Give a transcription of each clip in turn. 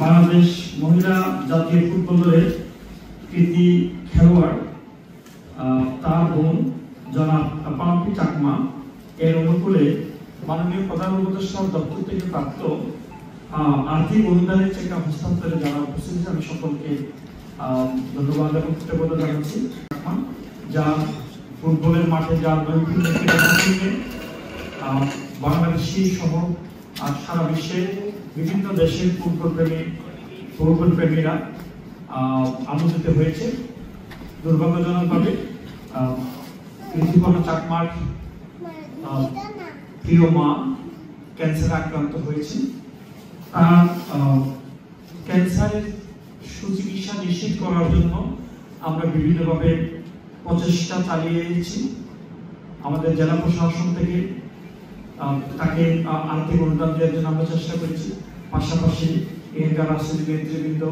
বাংলাদেশ মহিলা জাতীয় ফুটবল দলের কৃতি খেলোয়াড় তার বোন জনাব পাম্পি চাকমা এর অনুকূলে মাননীয় প্রধান উপদেষ্টার দপ্তর থেকে প্রাপ্ত আর্থিক অনুদানের চেক হস্তান্তরে যারা উপস্থিত আমি সকলকে ধন্যবাদ এবং কৃতজ্ঞতা জানাচ্ছি। যা ফুটবলের মাঠে যা বাংলাদেশি সহ সারা বিশ্বে বিভিন্ন দেশের ফুটবল প্রেমীরা আনন্দিত হয়েছে। দুর্ভাগ্যজনকভাবে ঋতুপর্ণা চাকমার প্রিয় মা ক্যান্সারে আক্রান্ত হয়েছে। তার ক্যান্সারের সুচিকিৎসা নিশ্চিত করার জন্য আমরা বিভিন্নভাবে প্রচেষ্টা চালিয়েছি। আমাদের জেলা প্রশাসন থেকে তাকে আর্থিক অনুদান দেওয়ার জন্য আমরা চেষ্টা করেছি। পাশাপাশি এখানকার রাজনৈতিক নেতৃবৃন্দ,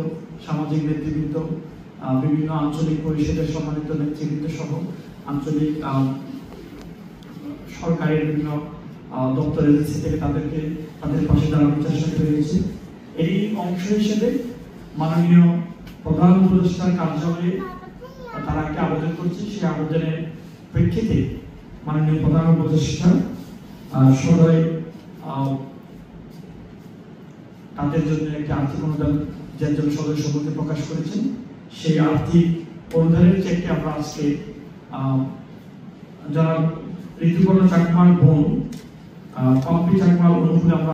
সামাজিক নেতৃবৃন্দ, বিভিন্ন আঞ্চলিক পরিষদের সম্মানিত নেতৃবৃন্দ সহ আঞ্চলিক সরকারের বিভিন্ন দপ্তর এজেন্সি থেকে তাদের পাশে দাঁড়ানোর চেষ্টা করেছি। এই অংশ হিসেবে মাননীয় প্রধান উপদেষ্টার কার্যালয়ে তারা একটা আবেদন করছে। সেই আবেদনের প্রেক্ষিতে মাননীয় প্রধান উপদেষ্টা সদয় তাদের জন্য একটি আর্থিক অনুদান যার জন্য সদয় সম্মতি প্রকাশ করেছেন। সেই আর্থিক অনুদানের চেকটি আমরা আজকে যারা ঋতুপর্ণা চাকমার বোন পাম্পি চাকমার অনুকূলে আমরা